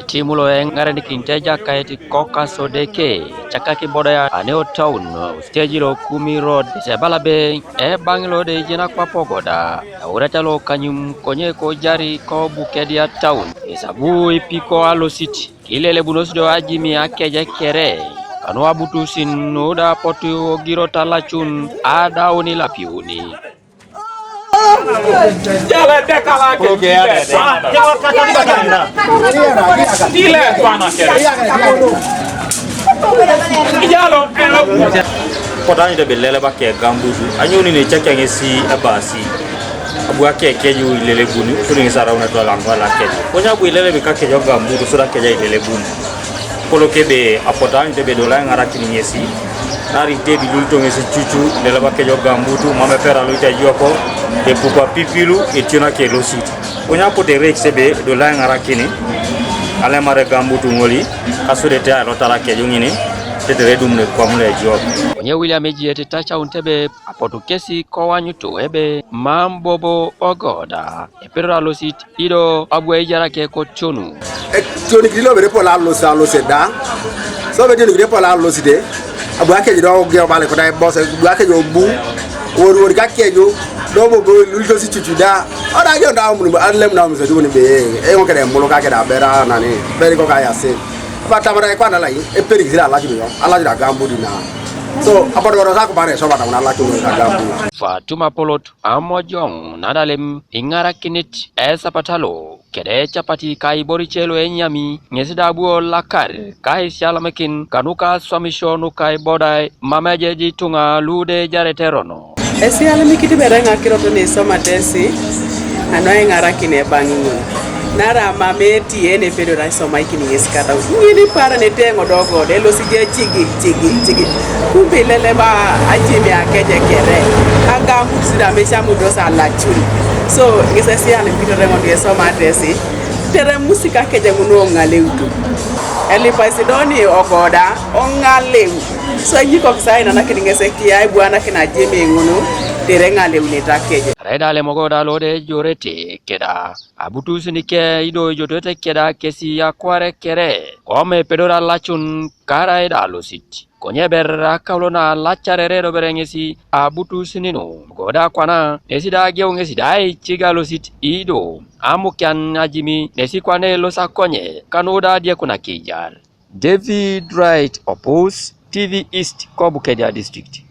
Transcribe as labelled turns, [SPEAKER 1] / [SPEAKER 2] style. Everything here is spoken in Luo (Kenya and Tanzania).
[SPEAKER 1] Timu lo engare ni kinteja kaiti koka sodeke chakaki Ibodai aneo town stage lo Kumi road sebala be banglo de jina kwa pogoda ureta lo kanyum konye ko jari ko Bukedea town esabu ipiko alo city kilele bunosdo ajimi akeje kere kanu Abutusin noda potu giro talachun ada oni lapiuni
[SPEAKER 2] Jala dekala ke Dile pana kere. Jalo
[SPEAKER 3] Potani de belele ba ke gambudu anyoni ne cheke ngesi abasi abu ake keju ilele bunu tuni sara una to langwa la keju konya bu ilele be ka keju gambudu sura keja ilele bunu kolo kebe apotani de be dola ngara kini ngesi nari de bi lulto ngesi chuchu lele ba keju gambudu mame pera luita yoko de pupa pipilu etiona ke lositi konya pote rexebe dola ngara kini ale mare gambudu ngoli asure te alo tala keju ngini tedredumne kwa mule job
[SPEAKER 1] onye William ejiete tacha untebe apotu kesi ko wanyuto ebe mambobo ogoda epero losit ido abwe ijara ke ko chonu
[SPEAKER 4] choni kilo bere pola lo seda so be jeni pola lo side abu ake do ge bale ko dai boss abu ake jo bu wor ga ke jo do bo lu si chuchuda ora ge nda mu anlem na mu se du ni be e won ke dem mo ka ke da bera na ni beri ko ka ya se bata mara kwa na lai e peri gira ala jiyo ala jira gambu dina so apodo ro sa ko bare so bata na ala chuno ka gambu
[SPEAKER 1] Fatuma Polot amojong nadalem ingara kinit Esapatalo kede chapati kai borichelo enyami ngesida buo lakar kai sialamakin kanuka swamishono kai Ibodai mamajeji tunga lude jareterono
[SPEAKER 5] esialamikiti berenga kiroto ne somatesi anoy ngara kine bangi nara mameti ene pedo na soma ikini yesikata ngini para ne tengo dogo de lo sije chigi kumbe lele ba ajimi akeje kere anga musida mesha mudosa la churi so ngesesi ale pito rengo de soma tesi tere musika keje nguno ngaleutu eli paisidoni ogoda ongaleu so yiko kisaina na kingeseki ai bwana kina jemi nguno tere ngaleu ne takeje
[SPEAKER 1] Reda le mogoda lode jorete keda Abutusin ke ido jotote keda kesi ya kware kere kome pedora lachun kara eda losit konye berra kaulona lacharere do berengesi Abutusinino goda kwana nesida geungesi dai chiga losit ido amukyan ajimi nesi kwane losa konye kanoda Adiekuna kijar David Wright Opus TV East Bukedea District